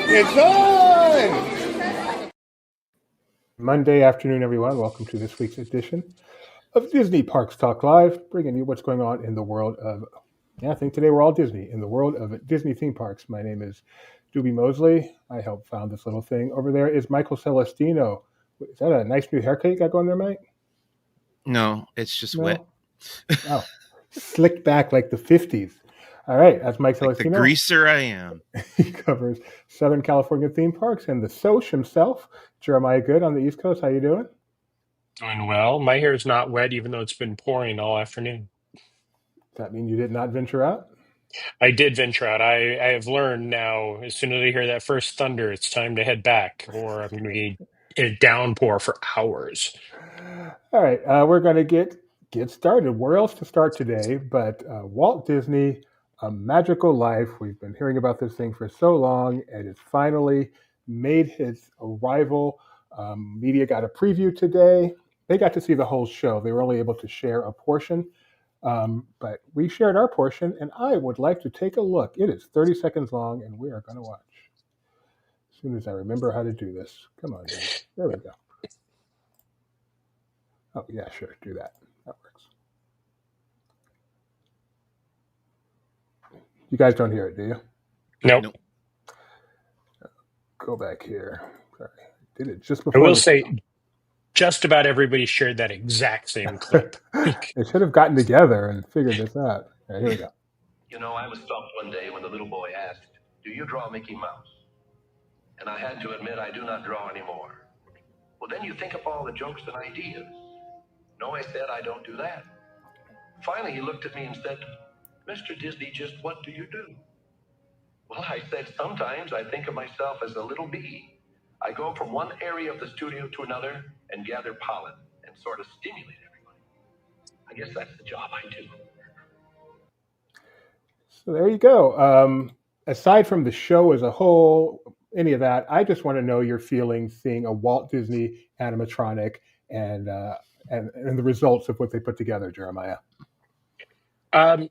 It's on! Monday afternoon, everyone. Welcome to this week's edition of Disney Parks Talk Live, bringing you what's going on in the world of, I think today we're all Disney, in the world of Disney theme parks. My name is Doobie Mosley. I helped found this little thing. Over there is Michael Celestino. Is that a nice new haircut you got going there, Mike? No, it's just wet. Oh, slicked back like the 50s. All right, that's Mike Celestino. Like the greaser I am. He covers Southern California theme parks and the Soch himself, Jeremiah Good on the East Coast. How you doing? Doing well. My hair is not wet, even though it's been pouring all afternoon. Does that mean you did not venture out? I did venture out. I have learned now, as soon as I hear that first thunder, it's time to head back, or I'm going to be in a downpour for hours. All right, we're going to get started. Where else to start today but Walt Disney, A Magical Life. We've been hearing about this thing for so long, and it's finally made his arrival. Media got a preview today. They got to see the whole show. They were only able to share a portion, but we shared our portion, and I would like to take a look. It is 30 seconds long, and we are going to watch. As soon as I remember how to do this. Come on, guys. There we go. Oh, yeah, sure. Do that. That works. You guys don't hear it, do you? Nope. Go back here. Sorry. I did it just before. I will say, just about everybody shared that exact same clip. They should have gotten together and figured this out. Right, here we go. You know, I was stumped one day when the little boy asked, "Do you draw Mickey Mouse?" And I had to admit I do not draw anymore. Well, then you think up all the jokes and ideas. No, I said, I don't do that. Finally, he looked at me and said, "Mr. Disney, just what do you do?" Well, I said, sometimes I think of myself as a little bee. I go from one area of the studio to another and gather pollen and sort of stimulate everybody. I guess that's the job I do. So there you go. Aside from the show as a whole, any of that, I just want to know your feelings seeing a Walt Disney animatronic and the results of what they put together, Jeremiah. I've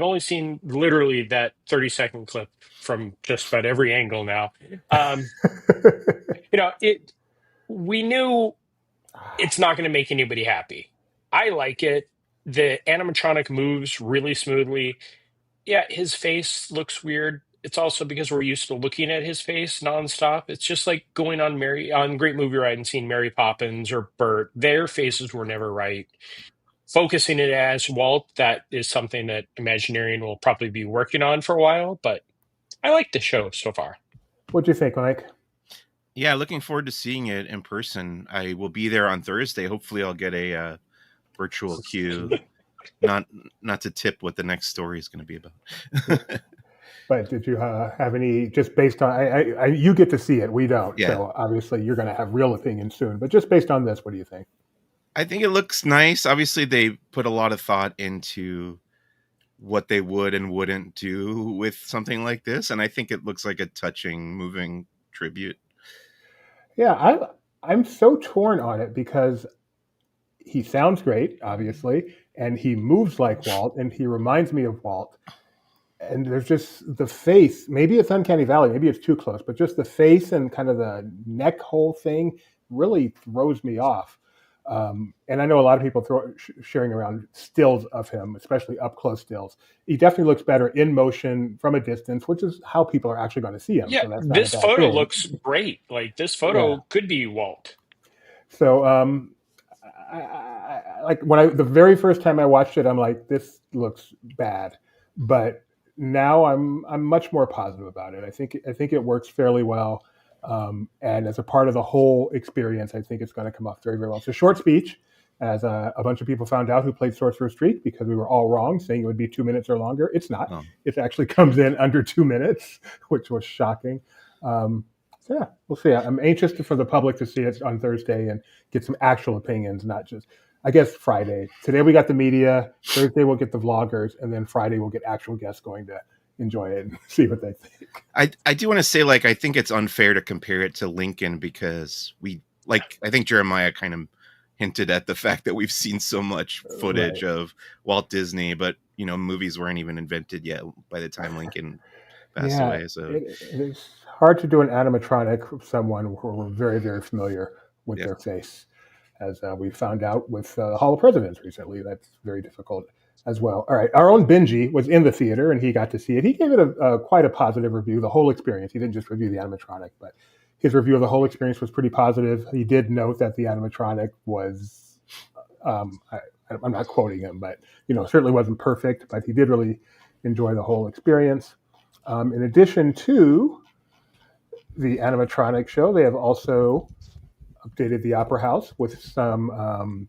only seen literally that 30-second clip from just about every angle now. We knew it's not going to make anybody happy. I like it. The animatronic moves really smoothly. Yeah, his face looks weird. It's also because we're used to looking at his face nonstop. It's just like going on Great Movie Ride and seeing Mary Poppins or Bert. Their faces were never right. Focusing it as Walt, that is something that Imagineering will probably be working on for a while, but I like the show so far. What'd you think, Mike? Yeah, looking forward to seeing it in person. I will be there on Thursday. Hopefully I'll get a virtual queue. Not to tip what the next story is going to be about. But did you have any, just based on, you get to see it, we don't. Yeah. So obviously you're going to have real opinions soon. But just based on this, what do you think? I think it looks nice. Obviously, they put a lot of thought into what they would and wouldn't do with something like this. And I think it looks like a touching, moving tribute. Yeah, I'm so torn on it because he sounds great, obviously, and he moves like Walt, and he reminds me of Walt. And there's just the face. Maybe it's Uncanny Valley. Maybe it's too close. But just the face and kind of the neck hole thing really throws me off. And I know a lot of people sharing around stills of him, especially up close stills. He definitely looks better in motion from a distance, which is how people are actually going to see him. Yeah, so this photo looks great. Like this photo could be Walt. So the very first time I watched it, I'm like, this looks bad. But now I'm much more positive about it. I think it works fairly well. And as a part of the whole experience, I think it's going to come off very, very well. It's a short speech, as a bunch of people found out who played Sorcerer's Street, because we were all wrong, saying it would be 2 minutes or longer. It's not. Oh. It actually comes in under 2 minutes, which was shocking. So yeah, we'll see. I'm anxious for the public to see it on Thursday and get some actual opinions, not just, I guess, Friday. Today we got the media. Thursday we'll get the vloggers, and then Friday we'll get actual guests going to enjoy it and see what they think. I do want to say, I think it's unfair to compare it to Lincoln because I think Jeremiah kind of hinted at the fact that we've seen so much footage of Walt Disney, but movies weren't even invented yet by the time Lincoln passed away. So it is hard to do an animatronic of someone who we're very, very familiar with their face. As we found out with the Hall of Presidents recently, that's very difficult as well. All right, our own Benji was in the theater and he got to see it. He gave it quite a positive review, the whole experience. He didn't just review the animatronic, but his review of the whole experience was pretty positive. He did note that the animatronic was, I'm not quoting him, but certainly wasn't perfect, but he did really enjoy the whole experience. In addition to the animatronic show, they have also updated the Opera House with some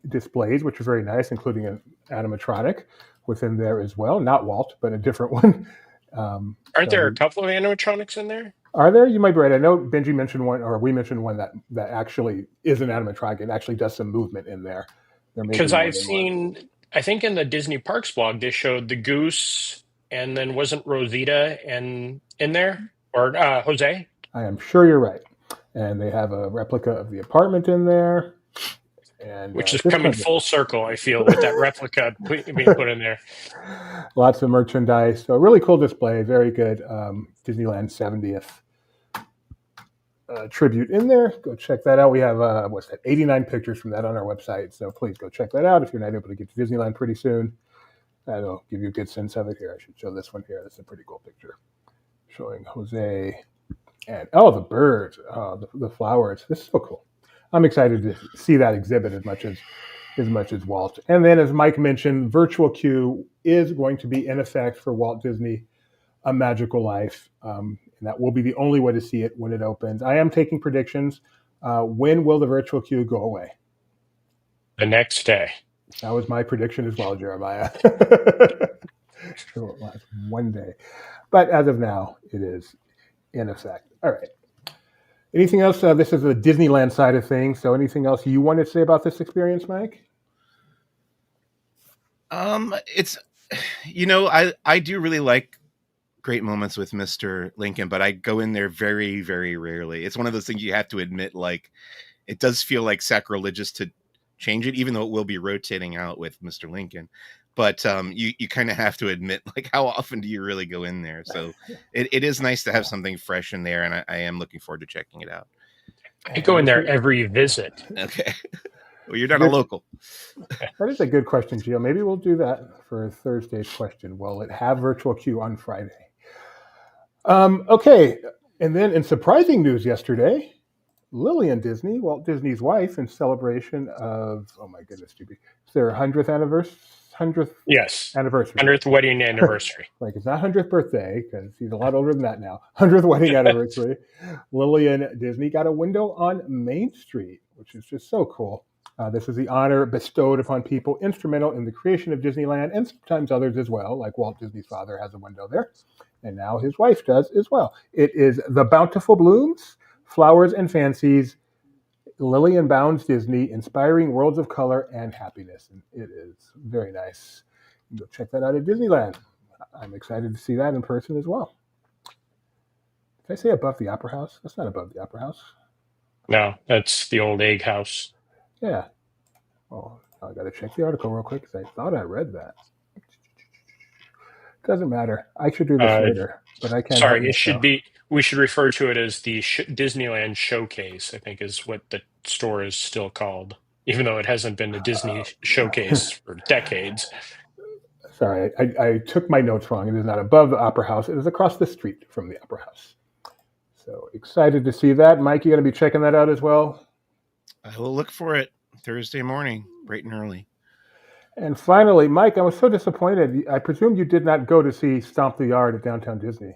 displays, which are very nice, including an animatronic within there as well. Not Walt, but a different one. Aren't there a couple of animatronics in there? Are there? You might be right. I know Benji mentioned one, or we mentioned one that actually is an animatronic and actually does some movement in there. Because I've seen, I think in the Disney Parks blog, they showed the goose, and then wasn't Rosita in there, or Jose? I am sure you're right. And they have a replica of the apartment in there. And, which is coming full circle, I feel, with that replica being put in there. Lots of merchandise. So a really cool display. Very good Disneyland 70th tribute in there. Go check that out. We have, 89 pictures from that on our website. So please go check that out if you're not able to get to Disneyland pretty soon. That'll give you a good sense of it here. I should show this one here. This is a pretty cool picture showing Jose and, the birds, the flowers. This is so cool. I'm excited to see that exhibit as much as Walt. And then, as Mike mentioned, virtual queue is going to be in effect for Walt Disney A Magical Life. And that will be the only way to see it when it opens. I am taking predictions. When will the virtual queue go away? The next day. That was my prediction as well, Jeremiah. Sure, it was one day. But as of now, it is in effect. All right. Anything else? This is the Disneyland side of things. So anything else you wanted to say about this experience, Mike? It's, I do really like great moments with Mr. Lincoln, but I go in there very, very rarely. It's one of those things you have to admit, like, it does feel like sacrilegious to change it, even though it will be rotating out with Mr. Lincoln. But you kind of have to admit, like, how often do you really go in there? So it is nice to have something fresh in there, and I am looking forward to checking it out. I go in there every visit. Okay. Well, you're not a local. That is a good question, Gio. Maybe we'll do that for Thursday's question. Will it have virtual queue on Friday? Okay. And then in surprising news yesterday, Lillian Disney, Walt Disney's wife, in celebration of, oh my goodness, it's their 100th anniversary. 100th anniversary. 100th wedding anniversary. Like, it's not 100th birthday, because he's a lot older than that now. 100th wedding anniversary. Lillian Disney got a window on Main Street, which is just so cool. This is the honor bestowed upon people instrumental in the creation of Disneyland, and sometimes others as well, like Walt Disney's father has a window there, and now his wife does as well. It is The Bountiful Blooms, Flowers and Fancies, Lillian Bounds Disney, Inspiring Worlds of Color and Happiness. And it is very nice. You can go check that out at Disneyland. I'm excited to see that in person as well. Did I say above the Opera House? That's not above the Opera House. No, that's the old egg house. Yeah. Oh, I got to check the article real quick because I thought I read that. Doesn't matter. I should do this later, but I can't. Sorry, it should be. We should refer to it as the Disneyland Showcase, I think is what the store is still called, even though it hasn't been a Disney Showcase for decades. Sorry, I took my notes wrong. It is not above the Opera House. It is across the street from the Opera House. So excited to see that. Mike, you going to be checking that out as well? I will look for it Thursday morning, bright and early. And finally, Mike, I was so disappointed. I presume you did not go to see Stomp the Yard at Downtown Disney.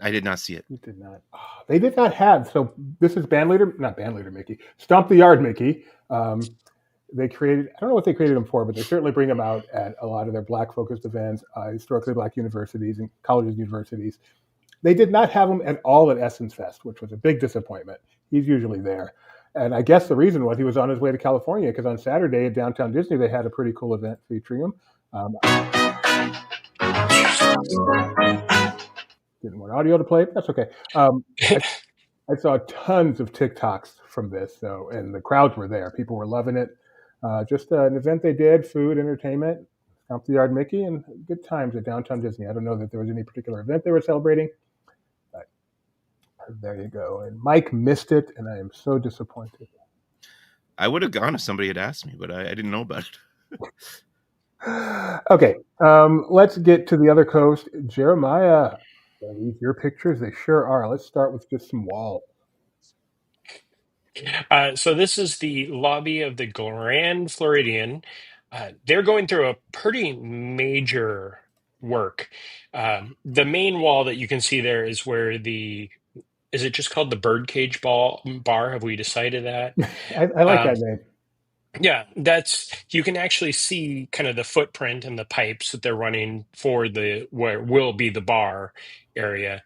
I did not see it. You did not. Oh, they did not have. So this is not bandleader Mickey, Stomp the Yard Mickey. They created, I don't know what they created them for, but they certainly bring them out at a lot of their Black-focused events, historically Black universities and colleges and universities. They did not have him at all at Essence Fest, which was a big disappointment. He's usually there. And I guess the reason was he was on his way to California, because on Saturday at Downtown Disney, they had a pretty cool event featuring him. Didn't want audio to play, but that's okay. I saw tons of TikToks from this, and the crowds were there. People were loving it. Just an event they did, food, entertainment, Stomp the Yard Mickey, and good times at Downtown Disney. I don't know that there was any particular event they were celebrating, but There you go. And Mike missed it, and I am so disappointed. I would have gone if somebody had asked me, but I didn't know about it. Okay, let's get to the other coast. Jeremiah, are these your pictures? They sure are. Let's start with just some walls. So this is the lobby of the Grand Floridian. They're going through a pretty major work. The main wall that you can see there is where is it just called the Birdcage Bar? Have we decided that? I like Um, that name. yeah, you can actually see kind of the footprint and the pipes that they're running for where will be the bar area.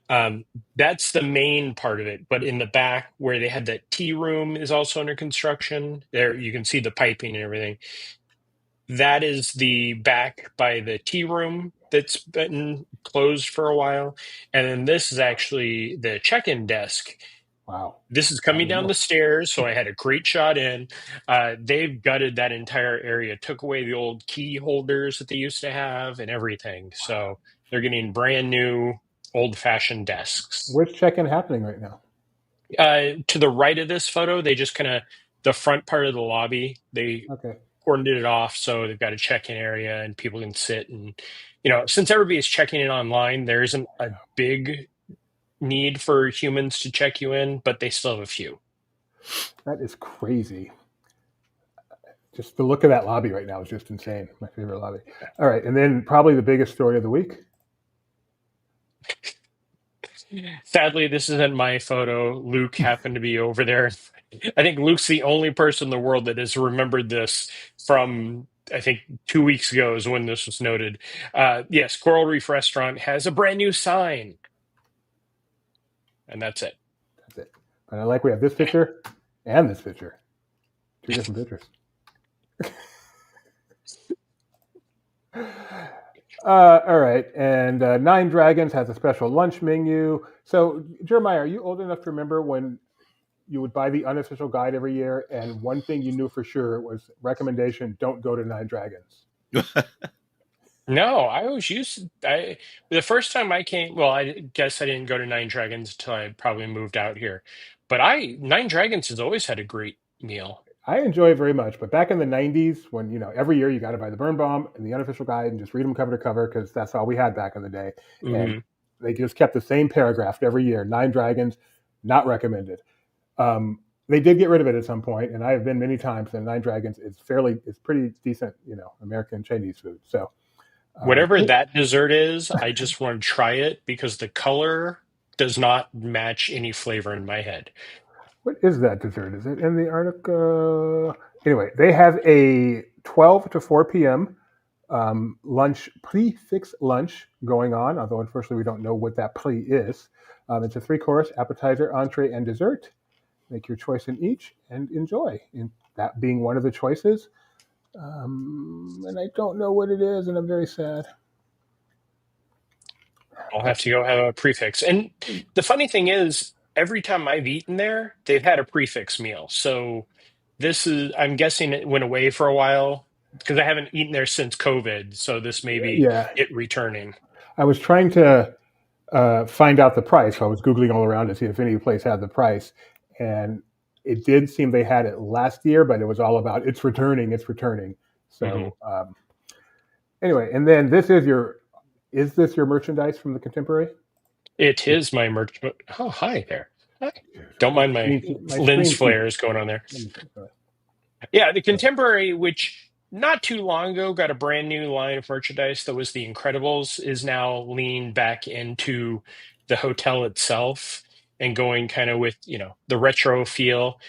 That's the main part of it. But in the back where they had that tea room is also under construction. There you can see the piping and everything. That is the back by the tea room that's been closed for a while. And then this is actually the check-in desk. Wow. This is coming down the stairs, so I had a great shot in. They've gutted that entire area, took away the old key holders that they used to have and everything. So they're getting brand new old-fashioned desks. Where's check-in happening right now? To the right of this photo, they just the front part of the lobby, they cordoned it off, so they've got a check-in area and people can sit. And since everybody's checking in online, there isn't a big need for humans to check you in, but they still have a few. That is crazy. Just the look of that lobby right now is just insane. My favorite lobby. All right, and then probably the biggest story of the week. Sadly, this isn't my photo. Luke happened to be over there. I think Luke's the only person in the world that has remembered this from, I think, 2 weeks ago is when this was noted. Yes, Coral Reef Restaurant has a brand new sign. And that's it. That's it. But I like we have this picture and this picture. 2 different pictures. All right, and Nine Dragons has a special lunch menu. So, Jeremiah, are you old enough to remember when you would buy the unofficial guide every year, and one thing you knew for sure was recommendation: don't go to Nine Dragons? No, I always the first time I came, well, I guess I didn't go to Nine Dragons until I probably moved out here. But Nine Dragons has always had a great meal. I enjoy it very much, but back in the 90s, when every year you got to buy the Burn Bomb and the unofficial guide and just read them cover to cover because that's all we had back in the day. Mm-hmm. And they just kept the same paragraph every year: Nine Dragons, not recommended. They did get rid of it at some point, and I have been many times. And Nine Dragons is pretty decent, American Chinese food. So whatever that dessert is, I just want to try it because the color does not match any flavor in my head. What is that dessert? Is it in the article? Anyway, they have a 12 to 4 p.m. Lunch, prix lunch going on, although unfortunately we don't know what that prix is. It's a 3-course, appetizer, entree, and dessert. Make your choice in each and enjoy. And that being one of the choices. And I don't know what it is, and I'm very sad. I'll have to go have a prefix. And the funny thing is, every time I've eaten there, they've had a prefix meal. So I'm guessing it went away for a while because I haven't eaten there since COVID. So this may be it returning. I was trying to find out the price. So I was Googling all around to see if any place had the price. And it did seem they had it last year, but it was all about it's returning. So anyway, and then is this your merchandise from the Contemporary? It is my merch. Oh, hi there. Hi. Don't mind my lens flares going on there. Yeah, the Contemporary, which not too long ago got a brand new line of merchandise that was the Incredibles, is now leaned back into the hotel itself and going kind of with, the retro feel.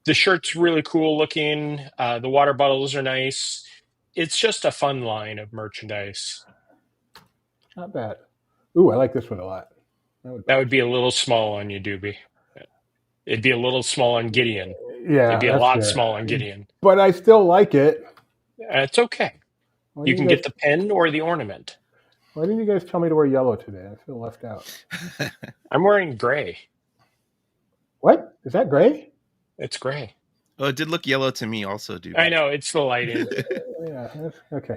The shirt's really cool looking. The water bottles are nice. It's just a fun line of merchandise. Not bad. Ooh, I like this one a lot. That would be a little small on you, Doobie. It'd be a little small on Gideon. Yeah, it'd be a lot small on Gideon. But I still like it. It's okay. You can get the pen or the ornament. Why didn't you guys tell me to wear yellow today? I feel left out. I'm wearing gray. What? Is that gray? It's gray. Oh, it did look yellow to me also, dude. I know, it's the lighting. Yeah, okay.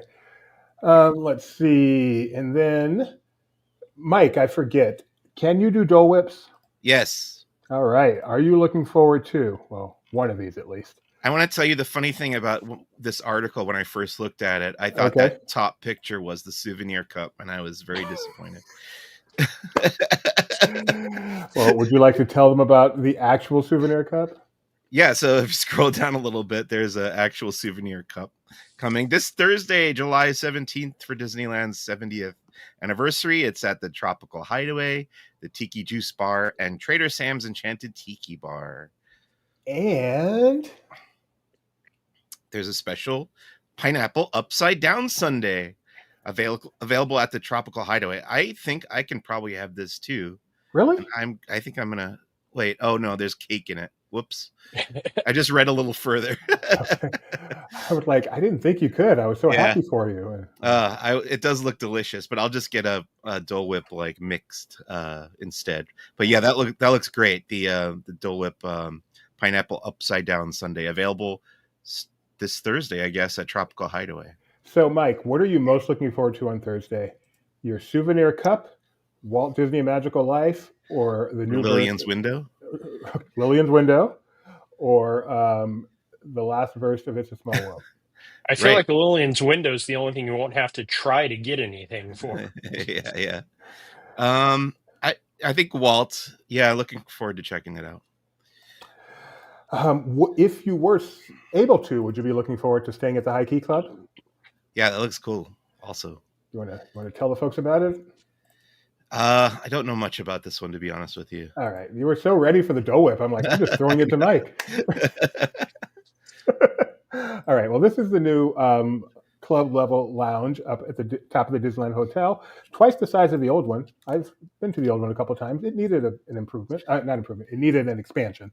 Let's see. And then, Mike, I forget. Can you do Dole Whips? Yes. All right. Are you looking forward to, well, one of these at least? I want to tell you the funny thing about this article. When I first looked at it, I thought Okay. that top picture was the souvenir cup, and I was very disappointed. Well, would you like to tell them about the actual souvenir cup? Yeah, so if you scroll down a little bit, there's an actual souvenir cup coming this Thursday, July 17th for Disneyland's 70th anniversary. It's at the Tropical Hideaway, the Tiki Juice Bar, and Trader Sam's Enchanted Tiki Bar. And there's a special pineapple upside down sundae available at the Tropical Hideaway. I think I can probably have this too. Really? I think I'm gonna wait. Oh no, there's cake in it. Whoops. I just read a little further. Okay. I was like, I didn't think you could. I was so happy for you. It does look delicious, but I'll just get a Dole Whip like mixed instead. But yeah, that looks great. The Dole Whip pineapple upside down sundae available this Thursday, I guess, at Tropical Hideaway. So, Mike, what are you most looking forward to on Thursday? Your souvenir cup, Walt Disney Magical Life, or the new Lillian's Window? Lillian's Window, or the last verse of It's a Small World? I feel like Lillian's Window is the only thing you won't have to try to get anything for. Yeah. I think Walt. Yeah, looking forward to checking it out. If you were able to, would you be looking forward to staying at the High Key Club? Yeah, that looks cool. Also, you want to tell the folks about it? I don't know much about this one, to be honest with you. All right, you were so ready for the Dole Whip. I'm like, I'm just throwing it to Mike. All right. Well, this is the new club level lounge up at the top of the Disneyland Hotel, twice the size of the old one. I've been to the old one a couple of times. It needed an improvement, not improvement. It needed an expansion.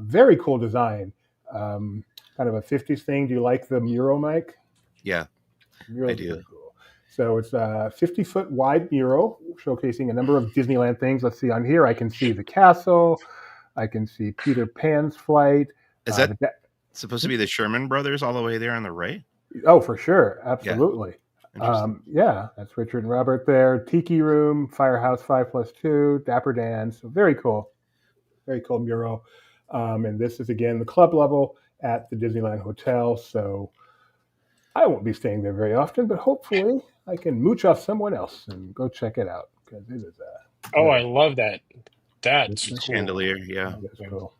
Very cool design. Kind of a 50s thing. Do you like the mural, Mike? Yeah, I do. Cool. So it's a 50-foot wide mural showcasing a number of Disneyland things. Let's see on here. I can see the castle. I can see Peter Pan's flight. Is that supposed to be the Sherman Brothers all the way there on the right? Oh, for sure. Absolutely. Yeah, that's Richard and Robert there. Tiki Room, Firehouse 5+2, Dapper Dan. So very cool. Very cool mural. And this is, again, the club level at the Disneyland Hotel. So I won't be staying there very often, but hopefully I can mooch off someone else and go check it out. Because it is I love that. That's cool. Chandelier, yeah. That's cool.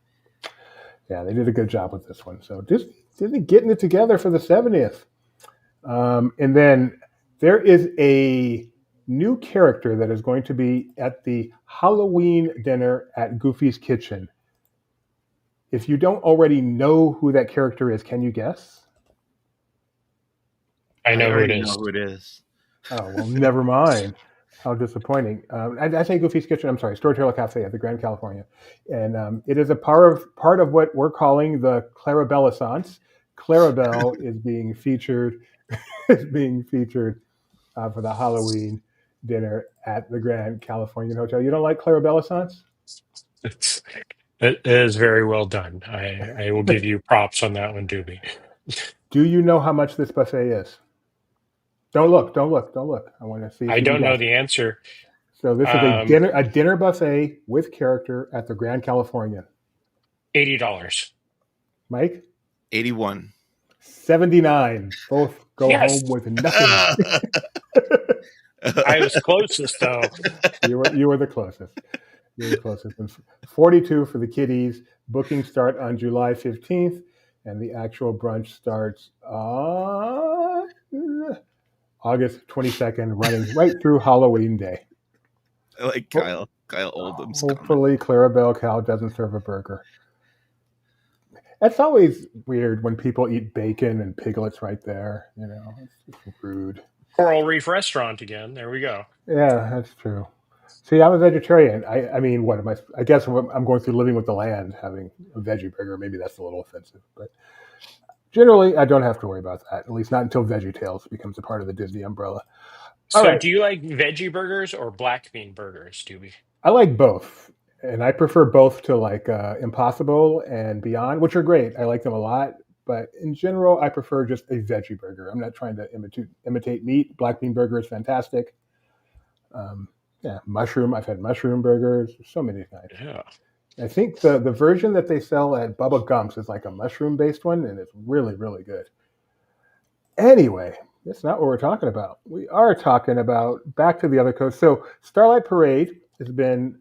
Yeah, they did a good job with this one. So Disney getting it together for the 70th. And then there is a new character that is going to be at the Halloween dinner at Goofy's Kitchen. If you don't already know who that character is, can you guess? I know who it is. Oh, well, never mind. How disappointing. I say Goofy's Kitchen. I'm sorry, Storyteller Cafe at the Grand California. And it is a part of what we're calling the Clarabelle-essence. Clarabelle is being featured for the Halloween dinner at the Grand Californian Hotel. You don't like Clarabelle-essence? It is very well done. I will give you props on that one, Doobie. Do you know how much this buffet is? Don't look. I want to see. I don't know the answer. So this is a dinner buffet with character at the Grand Californian. $80. Mike? 81. 79. Both go home with nothing. I was closest, though. You were the closest. You were the closest. And 42 for the kiddies. Bookings start on July 15th, and the actual brunch starts on August 22nd, running right through Halloween Day. I like Kyle Oldham's Hopefully Clarabelle Cow doesn't serve a burger. That's always weird when people eat bacon and piglets right there. It's just rude. Coral Reef Restaurant again. There we go. Yeah, that's true. See, I'm a vegetarian. I mean, what am I? I guess I'm going through living with the land, having a veggie burger. Maybe that's a little offensive, but generally, I don't have to worry about that. At least not until VeggieTales becomes a part of the Disney umbrella. So, do you like veggie burgers or black bean burgers, Doobie? I like both, and I prefer both to like Impossible and Beyond, which are great. I like them a lot, but in general, I prefer just a veggie burger. I'm not trying to imitate meat. Black bean burger is fantastic. Yeah, mushroom. I've had mushroom burgers. So many kinds. Yeah. I think the version that they sell at Bubba Gump's is like a mushroom based one, and it's really, really good. Anyway, that's not what we're talking about. We are talking about back to the other coast. So Starlight Parade has been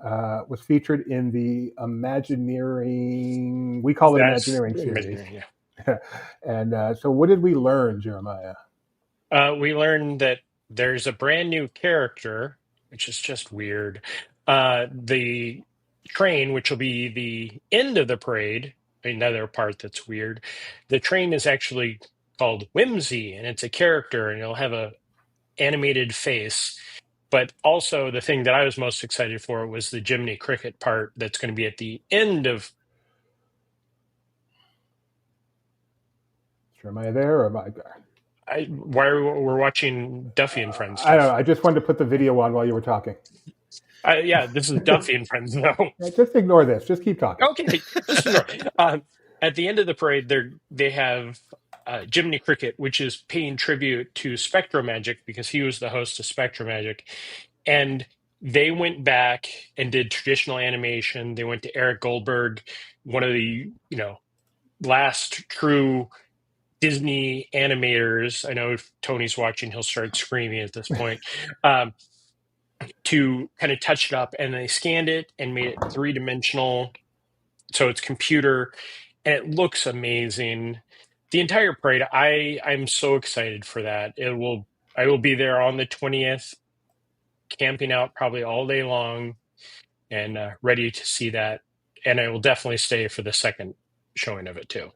was featured in the Imagineering. We call it That's Imagineering series. yeah. And so, what did we learn, Jeremiah? We learned that there's a brand new character, which is just weird. The train, which will be the end of the parade, another part that's weird. The train is actually called Whimsy, and it's a character, and it'll have a animated face. But also, the thing that I was most excited for was the Jiminy Cricket part that's going to be at the end of. Jeremiah there, or am I? We're watching Duffy and Friends I don't stuff. know. I just wanted to put the video on while you were talking. Yeah, this is Duffy and Friends, though. Just ignore this. Just keep talking. Okay, just ignore. At the end of the parade, they have Jiminy Cricket, which is paying tribute to SpectroMagic because he was the host of SpectroMagic, and they went back and did traditional animation. They went to Eric Goldberg, one of the last true Disney animators. I know if Tony's watching, he'll start screaming at this point. To kind of touch it up, and they scanned it and made it 3-dimensional, so it's computer, and it looks amazing. The entire parade, I'm so excited for that. I will be there on the 20th, camping out probably all day long, and ready to see that. And I will definitely stay for the second showing of it too.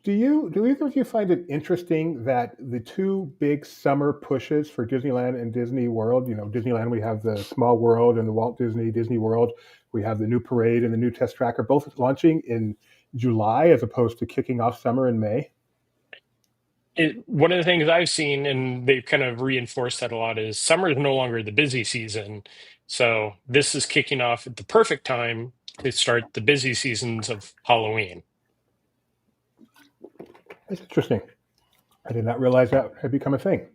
Do either of you find it interesting that the two big summer pushes for Disneyland and Disney World, Disneyland, we have the Small World and the Walt Disney World. We have the new parade and the new test track are both launching in July as opposed to kicking off summer in May. One of the things I've seen, and they've kind of reinforced that a lot, is summer is no longer the busy season. So this is kicking off at the perfect time to start the busy seasons of Halloween. That's interesting. I did not realize that had become a thing.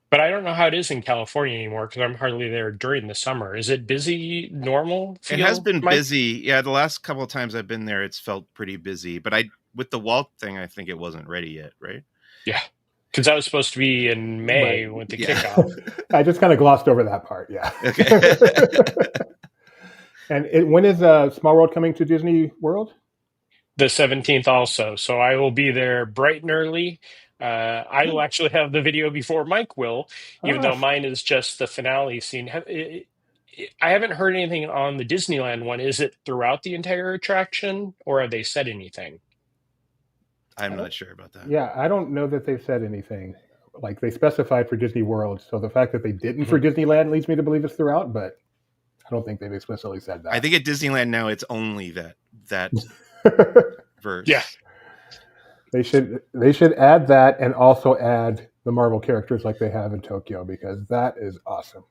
But I don't know how it is in California anymore because I'm hardly there during the summer. Is it busy, normal? It has been Mike? busy. Yeah, the last couple of times I've been there, it's felt pretty busy. But with the Walt thing, I think it wasn't ready yet, right? Yeah, because that was supposed to be in May with the kickoff. I just kind of glossed over that part. Yeah. Okay. And when is Small World coming to Disney World? The 17th also. So I will be there bright and early. I will actually have the video before Mike will, even though mine is just the finale scene. I haven't heard anything on the Disneyland one. Is it throughout the entire attraction, or have they said anything? I'm not sure about that. Yeah, I don't know that they've said anything. Like they specified for Disney World, so the fact that they didn't for Disneyland leads me to believe it's throughout, but I don't think they've explicitly said that. I think at Disneyland now it's only that verse. Yeah. They should add that and also add the Marvel characters like they have in Tokyo because that is awesome.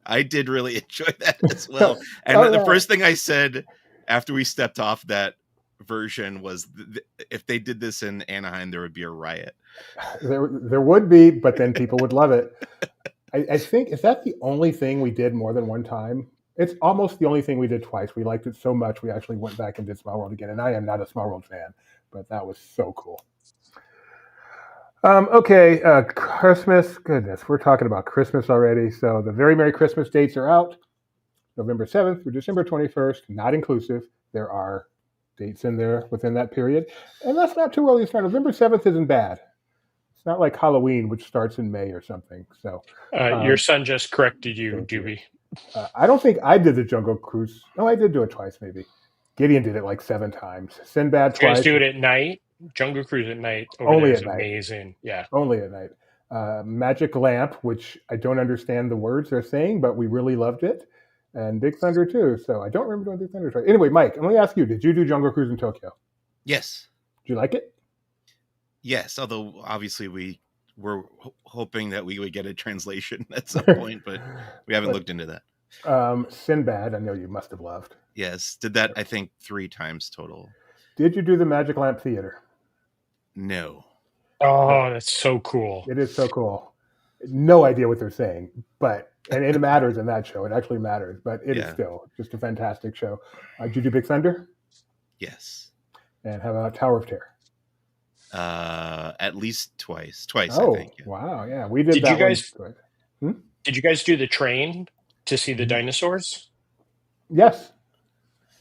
I did really enjoy that as well. And the first thing I said after we stepped off that version was if they did this in Anaheim, there would be a riot. There would be, but then people would love it. I think, is that the only thing we did more than one time? It's almost the only thing we did twice. We liked it so much, we actually went back and did Small World again. And I am not a Small World fan, but that was so cool. Okay, Christmas. Goodness, we're talking about Christmas already. So the Very Merry Christmas dates are out. November 7th through December 21st, not inclusive. There are dates in there within that period. And that's not too early to start. November 7th isn't bad. It's not like Halloween, which starts in May or something. So your son just corrected you, Doobie. I don't think I did the Jungle Cruise. No, I did do it twice, maybe. Gideon did it like 7 times. Sinbad twice. You guys do it at night? Jungle Cruise at night. Only at night. Amazing. Yeah. Only at night. Magic Lamp, which I don't understand the words they're saying, but we really loved it. And Big Thunder too. So I don't remember doing Big Thunder twice. Anyway, Mike, let me ask you, did you do Jungle Cruise in Tokyo? Yes. Did you like it? Yes, although obviously we were hoping that we would get a translation at some point, but we haven't looked into that. Sinbad, I know you must have loved. Yes, did that I think 3 times total. Did you do the Magic Lamp Theater? No. Oh, that's so cool. It is so cool. No idea what they're saying, but And it matters in that show. It actually matters, but it is Yeah. still just a fantastic show. Did you do Big Thunder? Yes. And how about Tower of Terror? At least twice. I Oh, think. Yeah. wow. Yeah, we did Did that you guys one. did you guys do the train to see the dinosaurs? Yes,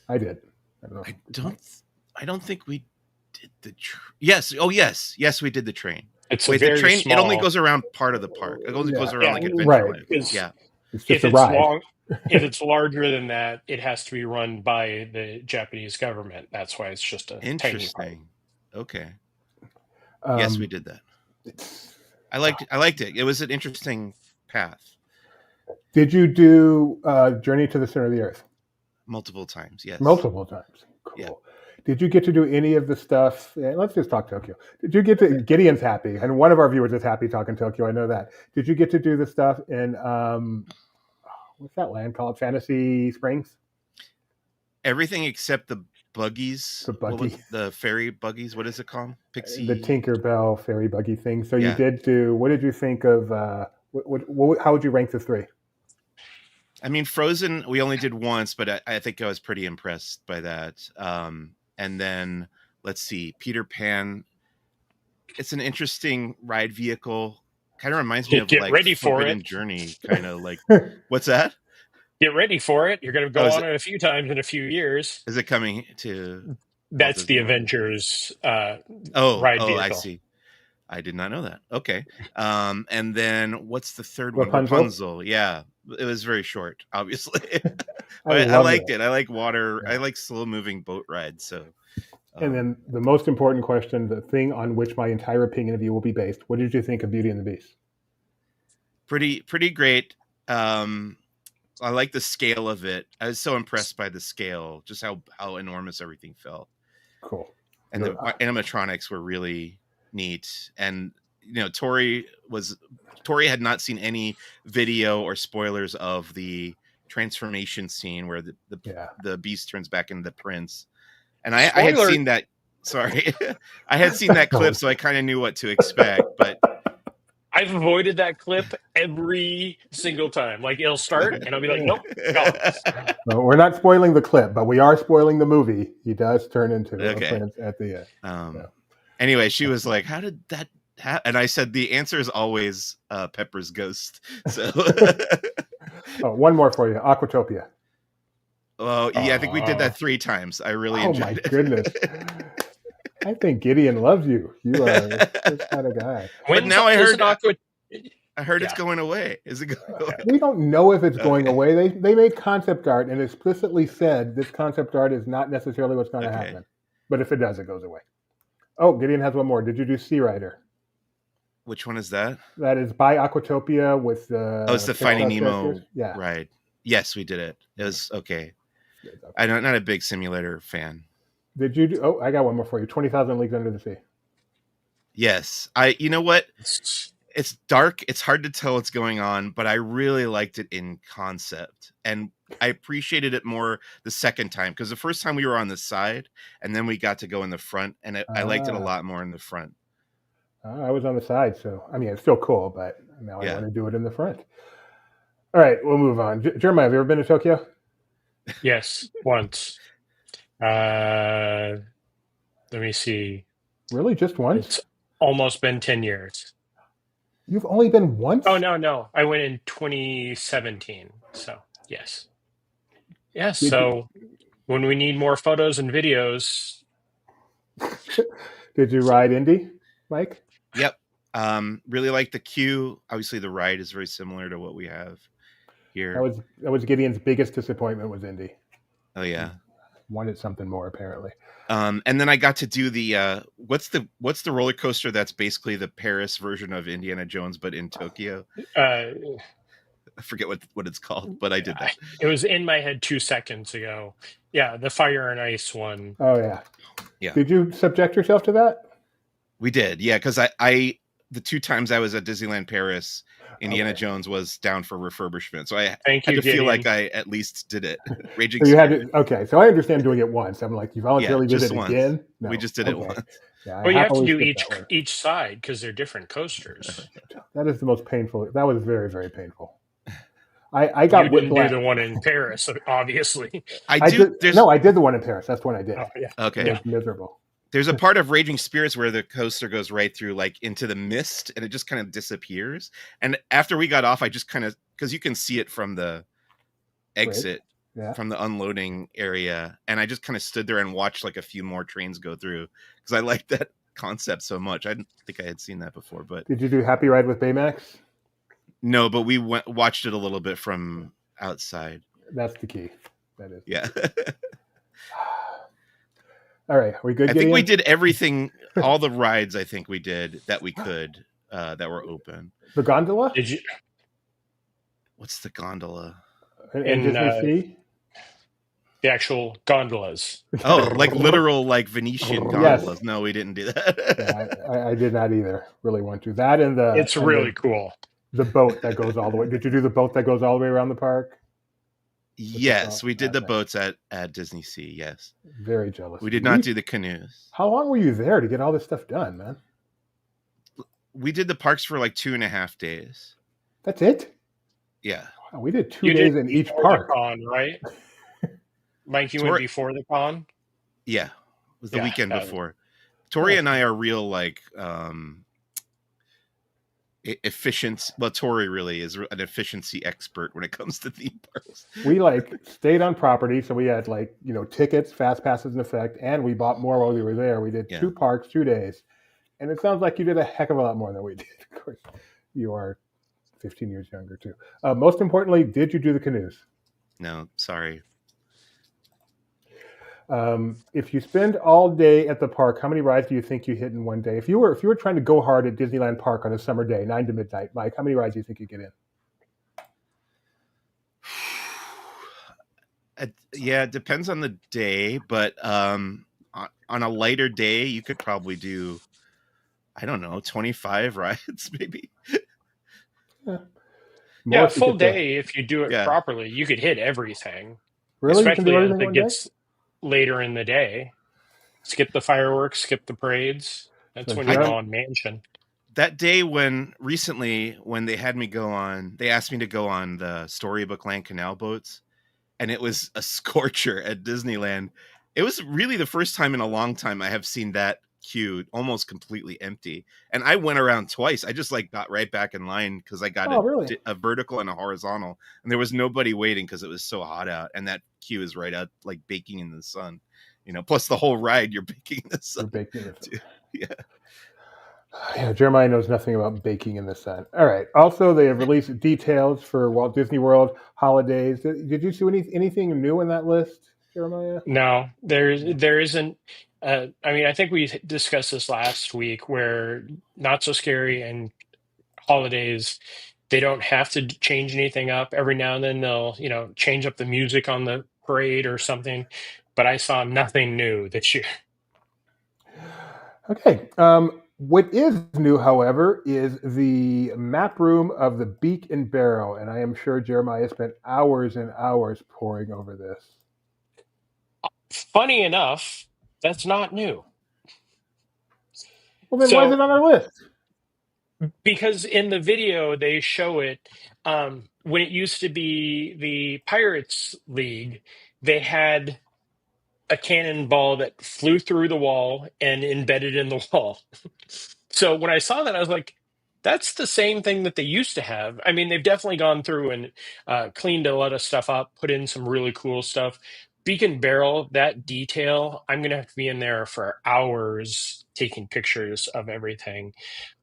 I did. I don't think we did the yes. Oh, yes, we did the train. It's Wait, very the train. small. It only goes around part of the park. It only goes around like Yeah, Adventureland. Because Yeah. It's just if a it's ride. if it's larger than that, it has to be run by the Japanese government. That's why it's just a tiny park. Interesting. Okay. Yes, we did that. I liked it. It was an interesting path. Did you do Journey to the Center of the Earth? Multiple times, yes. Multiple times. Cool. Yeah. Did you get to do any of the stuff? Let's just talk Tokyo. Did you get to? Gideon's happy, and one of our viewers is happy talking Tokyo. I know that. Did you get to do the stuff in what's that land called? Fantasy Springs? Everything except the buggies. The buggy. The ferry buggies. What is it called? Pixie. The Tinkerbell ferry buggy thing. So Yeah. you did do. What did you think of? How would you rank the three? I mean, Frozen, we only did once, but I think I was pretty impressed by that. And then, let's see, Peter Pan. It's an interesting ride vehicle. Kind of reminds me of Get like ready for Forbidden it. Journey. Kind of like, what's that? Get ready for it. You're going to go is on it a few times in a few years. Is it coming to? That's the Disneyland? Avengers ride vehicle. I see. I did not know that. Okay. And then what's the third one? Rapunzel? Rapunzel. Yeah. It was very short, obviously. I I love liked it. I like water. I like slow moving boat rides. So And then the most important question, the thing on which my entire opinion of you will be based. What did you think of Beauty and the Beast? pretty great. I like the scale of it. I was so impressed by the scale, just how enormous everything felt. Cool. And the animatronics were really neat. And Tori had not seen any video or spoilers of the transformation scene where the beast turns back into the prince. And I had seen that. Sorry, I had seen that clip, so I kind of knew what to expect. But I've avoided that clip every single time. Like it'll start, and I'll be like, "Nope, go." No, we're not spoiling the clip, but we are spoiling the movie. He does turn into a prince at the end. Anyway, she was like, "How did that happen?" And I said, "The answer is always Pepper's ghost." So, one more for you, Aquatopia. Oh yeah, I think we did that 3 times. I really enjoyed it. Oh my goodness. I think Gideon loves you. You are this kind of guy. But now I heard it's going away. Is it going away? We don't know if it's going away. They made concept art and explicitly said this concept art is not necessarily what's going to happen. But if it does, it goes away. Oh, Gideon has one more. Did you do Sea Rider? Which one is that? That is by Aquatopia with the... it's the Finding Nemo yeah. ride. Yes, we did it. It was okay. I'm not a big simulator fan. Did you do... Oh, I got one more for you. 20,000 Leagues Under the Sea. Yes. You know what? It's dark. It's hard to tell what's going on, but I really liked it in concept. And I appreciated it more the second time, because the first time we were on the side and then we got to go in the front, and I liked it a lot more in the front. I was on the side, so I mean, it's still cool, but now I want to do it in the front. All right, we'll move on. Jeremiah, have you ever been to Tokyo? Yes, once. Let me see. Really, just once? It's almost been 10 years. You've only been once? Oh, no. I went in 2017. So, yes. Yeah, so when we need more photos and videos. Did you ride Indy, Mike? Yep. Really like the queue. Obviously, the ride is very similar to what we have here. That was Gideon's biggest disappointment was Indy. Oh, yeah. Wanted something more, apparently. And then I got to do the what's the roller coaster that's basically the Paris version of Indiana Jones but in Tokyo? I forget what it's called, but I did that. It was in my head 2 seconds ago. Yeah, the fire and ice one. Oh yeah. Yeah. Did you subject yourself to that? We did, yeah, because I the 2 times I was at Disneyland Paris, Indiana Jones was down for refurbishment, so I had to feel like I at least did it. Raging. So you had to, so I understand doing it once. I'm like, you voluntarily did it once. Again? No. We just did it once. Yeah, well, you have to do each side because they're different coasters. That is the most painful. That was very, very painful. I You got didn't do whiplash. the one in Paris, obviously. I did. No, I did the one in Paris. That's the one I did. Oh, yeah. It Okay. was miserable. There's a part of Raging Spirits where the coaster goes right through, like, into the mist, and it just kind of disappears. And after we got off, I just kind of, because you can see it from the exit, Yeah. from the unloading area, and I just kind of stood there and watched like a few more trains go through because I liked that concept so much. I didn't think I had seen that before. But Did you do Happy Ride with Baymax? no, but we watched it a little bit from outside. That's the key. That is. Yeah. All right, are we good? I think we did everything, all the rides I think we did that we could, that were open. The gondola? Did you? What's the gondola? In Disney Sea? The actual gondolas. Oh, like literal, like Venetian gondolas. Yes. No, we didn't do that. Yeah, I did not either. Really want to. That and the. It's really cool. The boat that goes all the way. Did you do the boat that goes all the way around the park? Yes, we did the boats at Disney Sea. Yes. Very jealous. We did not do the canoes. How long were you there to get all this stuff done, man? We did the parks for like 2.5 days. That's it? Yeah. Wow, we did 2 days in each park. Con, right? Mike, you went before the con? Yeah. It was the weekend before. Tori and I are real, like, efficient. Well, Tori really is an efficiency expert when it comes to theme parks. We like stayed on property, so we had like, tickets, fast passes in effect, and we bought more while we were there. We did 2 parks, 2 days, and it sounds like you did a heck of a lot more than we did. Of course, you are 15 years younger too. Most importantly, did you do the canoes? No, sorry. If you spend all day at the park, how many rides do you think you hit in one day? If you were trying to go hard at Disneyland Park on a summer day, 9 to midnight, Mike, how many rides do you think you get in? Yeah, it depends on the day, but on a lighter day, you could probably do, I don't know, 25 rides maybe. Yeah, full day. If you do it properly, you could hit everything. Really? Especially as it gets later in the day. Skip the fireworks, skip the parades. That's when you go on Mansion. That day recently when they had me they asked me to go on the Storybook Land Canal boats, and it was a scorcher at Disneyland. It was really the first time in a long time I have seen that queue almost completely empty. And I went around twice. I just like got right back in line because I got a vertical and a horizontal, and there was nobody waiting because it was so hot out. And that queue is right out, like baking in the sun, plus the whole ride, you're baking in the sun. You're baking in the sun. Yeah. Yeah, Jeremiah knows nothing about baking in the sun. All right. Also, they have released details for Walt Disney World holidays. Did you see anything new in that list, Jeremiah? No, there isn't. I think we discussed this last week where Not So Scary and holidays, they don't have to change anything up. Every now and then they'll, change up the music on the parade or something. But I saw nothing new this year. Okay. What is new, however, is the map room of the Beak and Barrel. And I am sure Jeremiah spent hours and hours poring over this. Funny enough, that's not new. Well, then why is it on our list? Because in the video, they show it when it used to be the Pirates League, they had a cannonball that flew through the wall and embedded in the wall. So when I saw that, I was like, that's the same thing that they used to have. I mean, they've definitely gone through and cleaned a lot of stuff up, put in some really cool stuff. Beacon Barrel, that detail, I'm going to have to be in there for hours taking pictures of everything.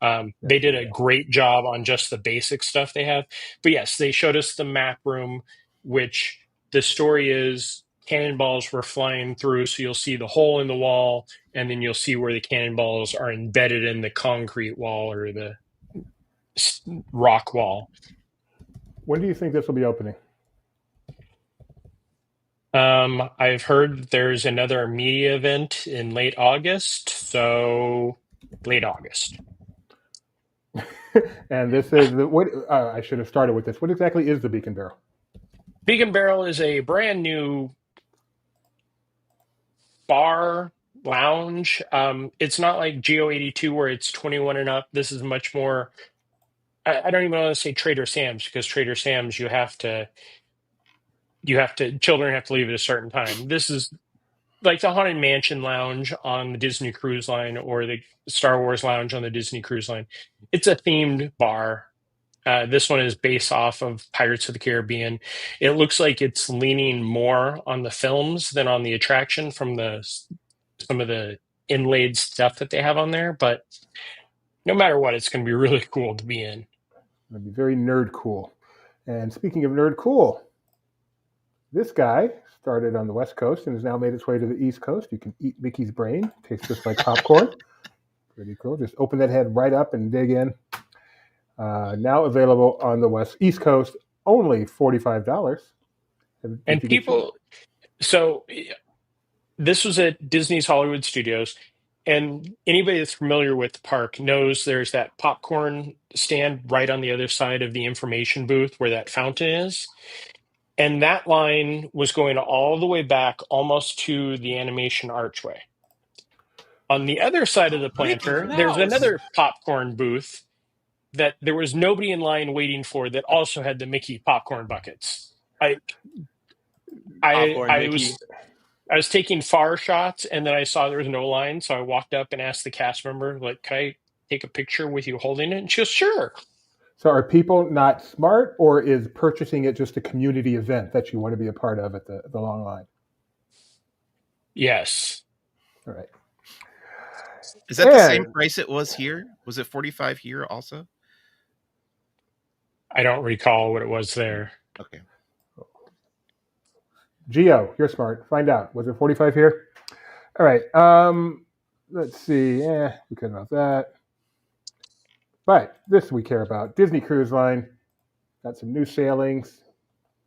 They did a great job on just the basic stuff they have. But yes, they showed us the map room, which the story is cannonballs were flying through. So you'll see the hole in the wall, and then you'll see where the cannonballs are embedded in the concrete wall or the rock wall. When do you think this will be opening? I've heard there's another media event in late August, so late August. And this is what I should have started with this. What exactly is the Beacon Barrel? Beacon Barrel is a brand new bar lounge. It's not like Geo 82 where it's 21 and up. This is much more I don't even want to say Trader Sam's, because Trader Sam's children have to leave at a certain time. This is like the Haunted Mansion Lounge on the Disney Cruise Line, or the Star Wars Lounge on the Disney Cruise Line. It's a themed bar. This one is based off of Pirates of the Caribbean. It looks like it's leaning more on the films than on the attraction from some of the inlaid stuff that they have on there. But no matter what, it's going to be really cool to be in. It'd be very nerd cool. And speaking of nerd cool, this guy started on the West Coast and has now made its way to the East Coast. You can eat Mickey's brain. Tastes just like popcorn. Pretty cool. Just open that head right up and dig in. Now available on the East Coast, only $45. And people, so this was at Disney's Hollywood Studios, and anybody that's familiar with the park knows there's that popcorn stand right on the other side of the information booth where that fountain is. And that line was going all the way back almost to the animation archway. On the other side of the planter, there's another popcorn booth that there was nobody in line waiting for, that also had the Mickey popcorn buckets. I was taking far shots, and then I saw there was no line, so I walked up and asked the cast member, like, "Can I take a picture with you holding it?" And she goes, "Sure." So are people not smart, or is purchasing it just a community event that you want to be a part of at the long line? Yes. All right. Is that the same price it was here? Was it $45 here also? I don't recall what it was there. Okay. Geo, you're smart. Find out. Was it $45 here? All right. Let's see. We care about that. But this we care about. Disney Cruise Line got some new sailings.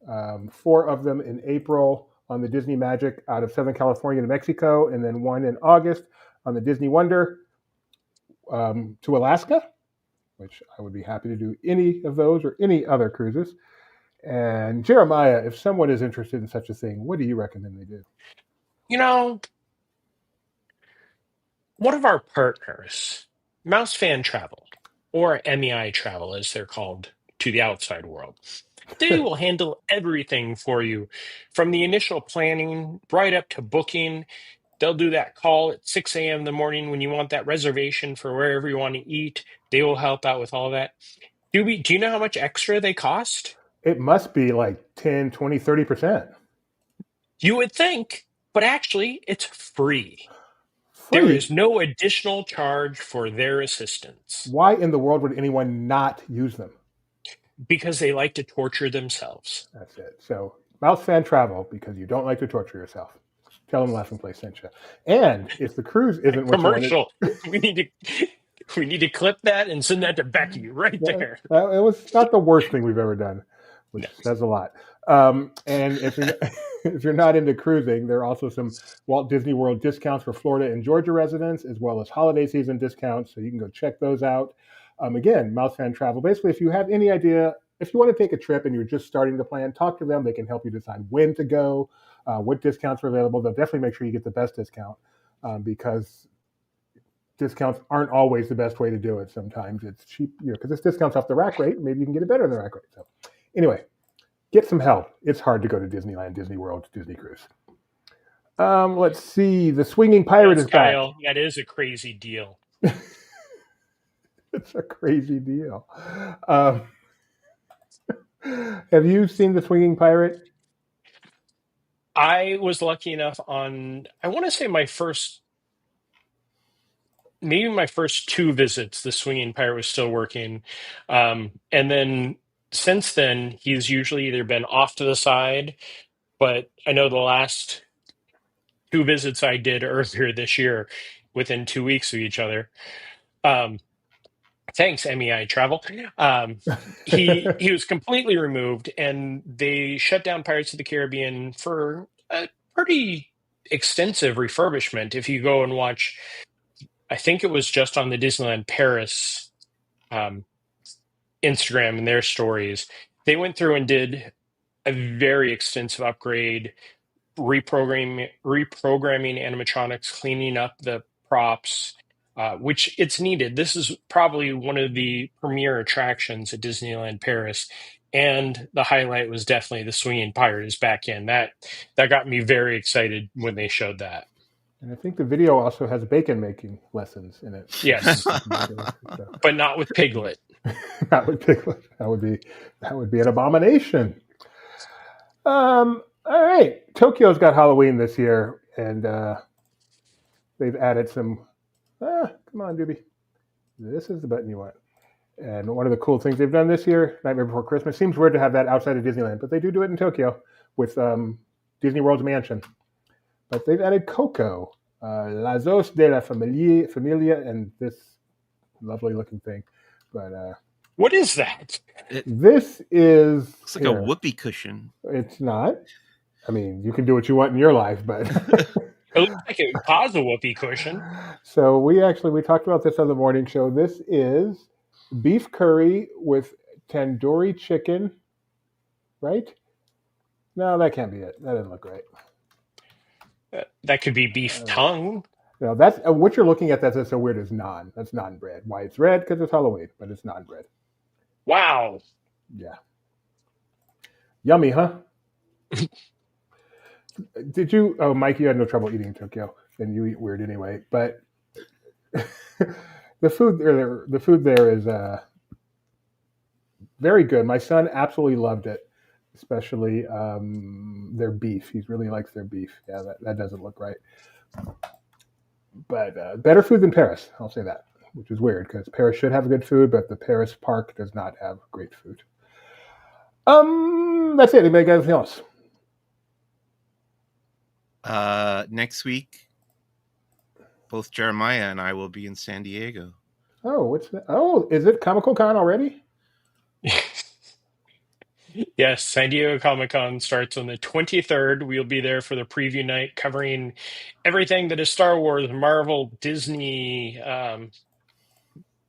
4 of them in April on the Disney Magic out of Southern California to Mexico, and then 1 in August on the Disney Wonder to Alaska, which I would be happy to do any of those or any other cruises. And Jeremiah, if someone is interested in such a thing, what do you recommend they do? You know, one of our partners, Mouse Fan Travel, or MEI Travel as they're called to the outside world, they will handle everything for you, from the initial planning right up to booking. They'll do that call at 6 a.m. in the morning when you want that reservation for wherever you want to eat. They will help out with all that. Do you know how much extra they cost? It must be like 10, 20, 30%. You would think, but actually it's free. There is no additional charge for their assistance. Why in the world would anyone not use them? Because they like to torture themselves. That's it. So, Mouse Fan Travel, because you don't like to torture yourself. Tell them Laughing Place sent you. And if the cruise isn't what commercial, we need to clip that and send that to Becky right there. It was not the worst thing we've ever done, which says a lot. And if you're not into cruising, there are also some Walt Disney World discounts for Florida and Georgia residents, as well as holiday season discounts. So you can go check those out. Again, Mouse Fan Travel. Basically, if you have any idea, if you want to take a trip and you're just starting to plan, talk to them. They can help you decide when to go, what discounts are available. They'll definitely make sure you get the best discount because discounts aren't always the best way to do it. Sometimes it's cheap, because it's discounts off the rack rate. Maybe you can get it better than the rack rate. So anyway, get some help. It's hard to go to Disneyland, Disney World, Disney Cruise. Let's see. The Swinging Pirate is back. Kyle, that is a crazy deal. It's a crazy deal. Have you seen The Swinging Pirate? I was lucky enough on, I want to say my first 2 visits, The Swinging Pirate was still working. And then since then, he's usually either been off to the side, but I know the last 2 visits I did earlier this year, within 2 weeks of each other. Thanks, MEI Travel. He was completely removed, and they shut down Pirates of the Caribbean for a pretty extensive refurbishment. If you go and watch, I think it was just on the Disneyland Paris Instagram and their stories, they went through and did a very extensive upgrade, reprogramming animatronics, cleaning up the props, which it's needed. This is probably one of the premier attractions at Disneyland Paris. And the highlight was definitely the swinging pirate is back in. That got me very excited when they showed that. And I think the video also has bacon making lessons in it. Yes, but not with Piglet. Not with Piglet. That would be an abomination. All right, Tokyo's got Halloween this year, and they've added some. Come on, Doobie. This is the button you want. And one of the cool things they've done this year, Nightmare Before Christmas, seems weird to have that outside of Disneyland, but they do it in Tokyo with Disney World's Mansion. But they've added Coco, Lazos de la Familia, and this lovely looking thing. But what is that? This is looks like a whoopee cushion. It's not. I mean, you can do what you want in your life, but it looks like it would cause a whoopee cushion. So we talked about this on the morning show. This is beef curry with tandoori chicken, right? No, that can't be it. That doesn't look right. That could be beef tongue. No, that's what you're looking at. That's so weird. Is naan. That's naan bread. Why it's red? Because it's Halloween, but it's naan bread. Wow. Yeah. Yummy, huh? Did you? Oh, Mike, you had no trouble eating in Tokyo, and you eat weird anyway. But the food there is very good. My son absolutely loved it, especially their beef. He really likes their beef. Yeah, that doesn't look right. But better food than Paris, I'll say that, which is weird because Paris should have good food, but the Paris park does not have great food. That's it. Anybody got anything else? Next week, both Jeremiah and I will be in San Diego. Oh, what's that? Oh, is it Comical Con already? Yes, San Diego Comic-Con starts on the 23rd. We'll be there for the preview night covering everything that is Star Wars, Marvel, Disney,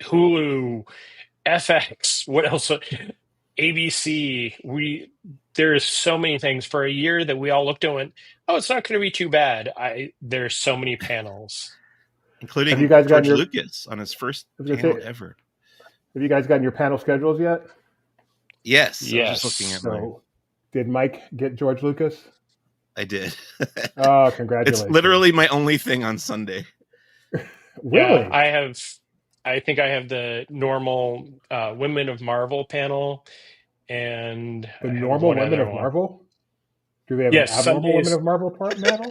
Hulu, FX, what else? ABC. There's so many things for a year that we all looked at and went, oh, it's not going to be too bad. There's so many panels. Including George Lucas on his first panel ever. Have you guys gotten your panel schedules yet? Yes. I was just looking at mine. Did Mike get George Lucas? I did. Oh, congratulations. It's literally my only thing on Sunday. Really? Yeah, I think I have the normal Women of Marvel panel and the normal Women of Marvel? Do they have an abnormal Women of Marvel panel?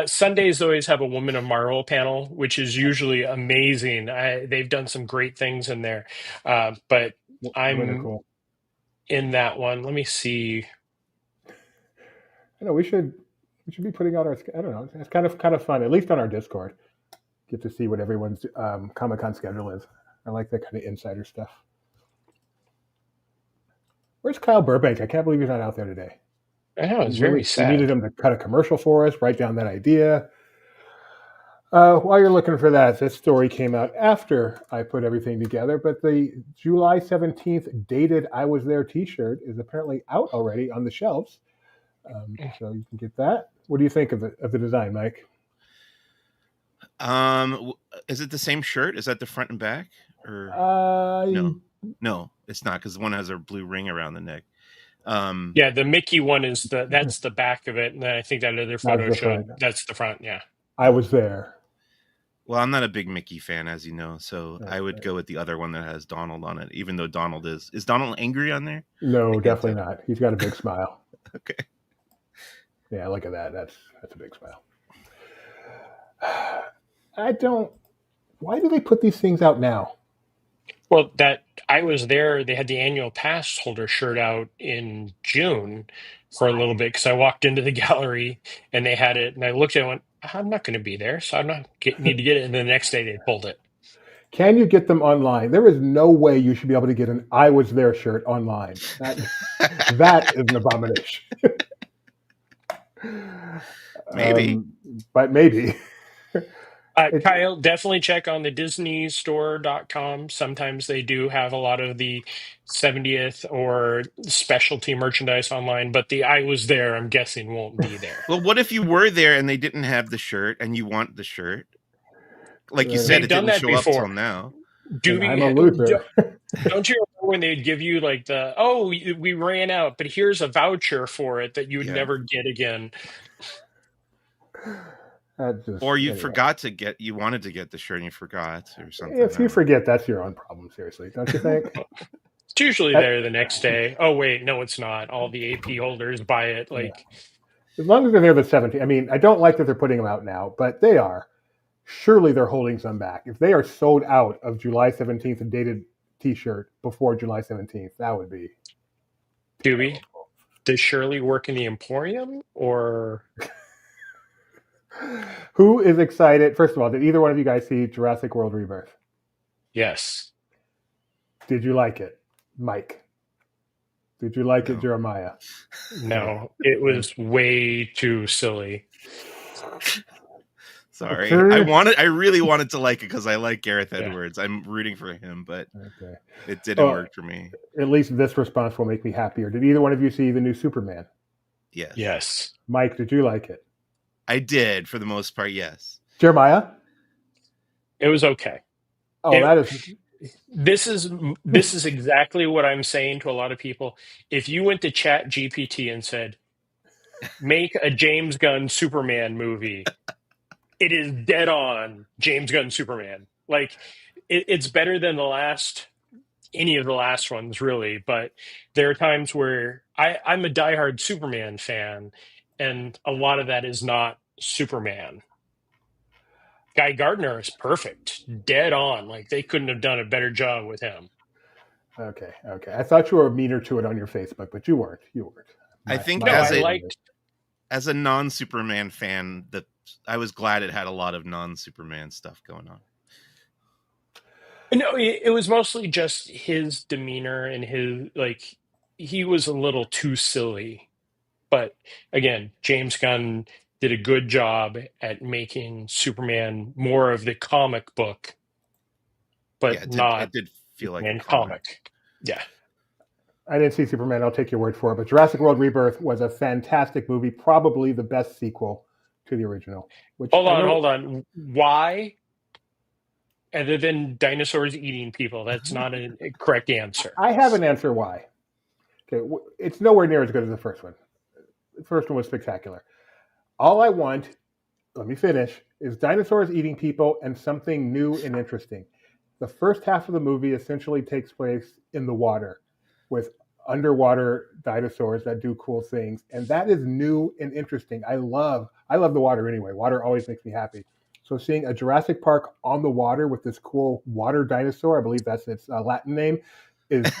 Sundays always have a Women of Marvel panel, which is usually amazing. They've done some great things in there. But I'm cool. In that one. Let me see. I know we should be putting out our. I don't know. It's kind of fun, at least on our Discord. Get to see what everyone's Comic-Con schedule is. I like that kind of insider stuff. Where's Kyle Burbank? I can't believe he's not out there today. I know, it's very sad. We needed him to cut a commercial for us, write down that idea. While you're looking for that, this story came out after I put everything together, but the July 17th dated I Was There t-shirt is apparently out already on the shelves. So you can get that. What do you think of the design, Mike? Is it the same shirt? Is that the front and back? Or no, it's not, because one has a blue ring around the neck. Yeah, the Mickey one is that's the back of it, and then I think that other photo showed that's the front. Yeah, I Was There. Well, I'm not a big Mickey fan, as you know, so I would go with the other one that has Donald on it, even though Donald is Donald angry on there? No, definitely not. He's got a big smile. Okay. Yeah, look at that. That's a big smile. Why do they put these things out now? Well, that I Was There, they had the annual pass holder shirt out in June for a little bit because I walked into the gallery and they had it, and I looked at it and went, I'm not going to be there, so I'm not need to get it. And then the next day they pulled it. Can you get them online? There is no way you should be able to get an I Was There shirt online. That is an abomination. Maybe. But maybe. Kyle, definitely check on the DisneyStore.com. Sometimes they do have a lot of the 70th or specialty merchandise online, but the I Was There, I'm guessing, won't be there. Well, what if you were there and they didn't have the shirt and you want the shirt? like you said, They've it done didn't that show up before. till now. I'm a loser. Don't you remember when they'd give you like we ran out, but here's a voucher for it that you would never get again. Or you forgot to get, you wanted to get the shirt and you forgot or something. If you forget, that's your own problem, seriously, don't you think? It's usually there the next day. Oh, wait, no, it's not. All the AP holders buy it. Like, as long as they're there the 17th. I mean, I don't like that they're putting them out now, but they are. Surely they're holding some back. If they are sold out of July 17th and dated T-shirt before July 17th, that would be. Dewey, does Shirley work in the Emporium or? Who is excited? First of all, did either one of you guys see Jurassic World Rebirth? Yes. Did you like it, Mike? Did you like it, Jeremiah? No, it was way too silly. Sorry, I really wanted to like it because I like Gareth Edwards. I'm rooting for him, but it didn't work for me. At least this response will make me happier. Did either one of you see the new Superman? Yes. Yes. Mike, did you like it? I did, for the most part, yes. Jeremiah? It was okay. This is exactly what I'm saying to a lot of people. If you went to Chat GPT and said, make a James Gunn Superman movie, it is dead on James Gunn Superman. Like, it's better than any of the last ones, really. But there are times where I'm a diehard Superman fan, and a lot of that is not Superman. Guy Gardner is perfect, dead on. Like, they couldn't have done a better job with him. Okay. I thought you were meaner to it on your Facebook, but you weren't. I think as a non-Superman fan, that I was glad it had a lot of non-Superman stuff going on. No, it was mostly just his demeanor and he was a little too silly. But again, James Gunn did a good job at making Superman more of the comic book, but it did feel like a comic. Yeah. I didn't see Superman. I'll take your word for it. But Jurassic World Rebirth was a fantastic movie, probably the best sequel to the original. Hold on. Why? Other than dinosaurs eating people, that's not a correct answer. I have an answer why. Okay, it's nowhere near as good as the first one. The first one was spectacular. All I want, let me finish, is dinosaurs eating people and something new and interesting. The first half of the movie essentially takes place in the water with underwater dinosaurs that do cool things. And that is new and interesting. I love the water anyway. Water always makes me happy. So seeing a Jurassic Park on the water with this cool water dinosaur, I believe that's its Latin name, it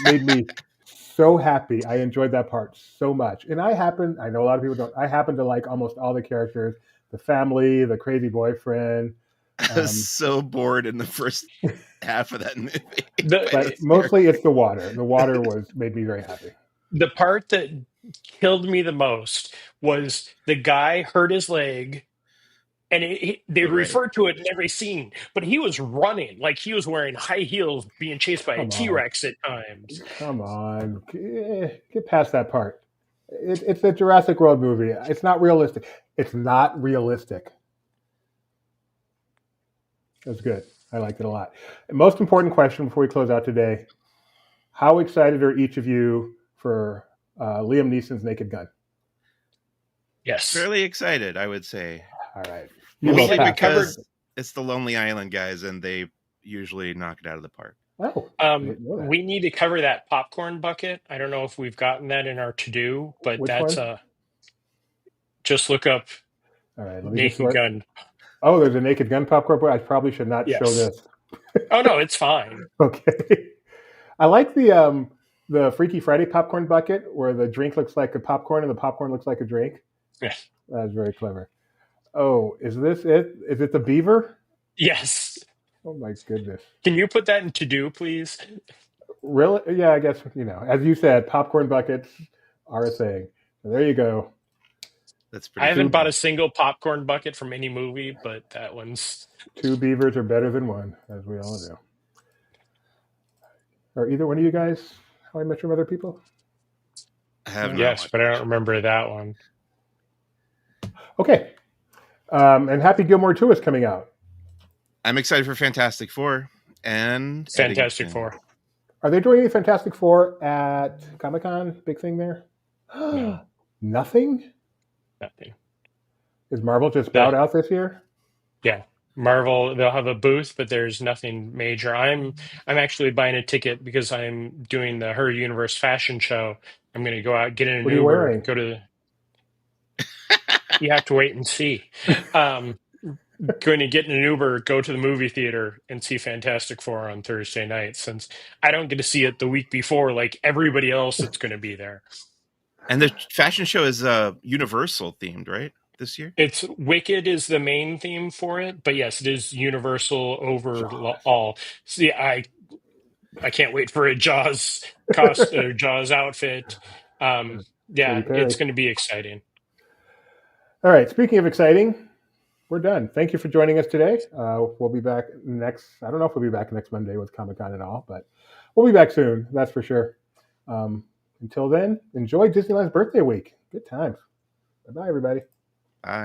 made me so happy. I enjoyed that part so much. And I know a lot of people don't, I happen to like almost all the characters, the family, the crazy boyfriend. I was so bored in the first half of that movie. But mostly it's the water. The water made me very happy. The part that killed me the most was the guy hurt his leg, and they referred to it in every scene, but he was running like he was wearing high heels, being chased by a T-Rex at times. Come on, get past that part. It's a Jurassic World movie. It's not realistic. It's not realistic. It was good. I liked it a lot. And most important question before we close out today: how excited are each of you for Liam Neeson's Naked Gun? Yes, fairly excited, I would say. All right. Mostly because it's the Lonely Island guys, and they usually knock it out of the park. We need to cover that popcorn bucket. I don't know if we've gotten that in our to-do, but just look up. All right, Naked Gun. Oh, there's a Naked Gun popcorn bucket. I probably should not show this. Oh no, it's fine. Okay. I like the Freaky Friday popcorn bucket where the drink looks like a popcorn and the popcorn looks like a drink. Yes. That's very clever. Oh, is this it? Is it the beaver? Yes. Oh my goodness. Can you put that in to-do, please? Really? Yeah, I guess, as you said, popcorn buckets are a thing. So there you go. That's pretty I haven't bought a single popcorn bucket from any movie, but that one's... Two beavers are better than one, as we all know. Are either one of you guys How I Met Your Mother people? I have Yes, but I don't remember that one. Okay. And Happy Gilmore 2 is coming out. I'm excited for Fantastic Four and Fantastic Eddington. Four. Are they doing any Fantastic Four at Comic-Con? Big thing there? No. Nothing? Nothing. Is Marvel just bowed out this year? Yeah. Marvel, they'll have a booth, but there's nothing major. I'm actually buying a ticket because I'm doing the Her Universe fashion show. I'm going to go out, get in an What are you Uber, wearing? go to. You have to wait and see. Going to get in an Uber, go to the movie theater, and see Fantastic Four on Thursday night. Since I don't get to see it the week before, like everybody else that's going to be there. And the fashion show is Universal themed, right? This year? It's Wicked is the main theme for it, but yes, it is Universal overall. So yeah, I can't wait for a Jaws Jaws outfit. Yeah, it's going to be exciting. All right. Speaking of exciting, we're done. Thank you for joining us today. We'll be back next. I don't know if we'll be back next Monday with Comic-Con and all, but we'll be back soon. That's for sure. Until then, enjoy Disneyland's birthday week. Good times. Bye-bye, everybody. Bye.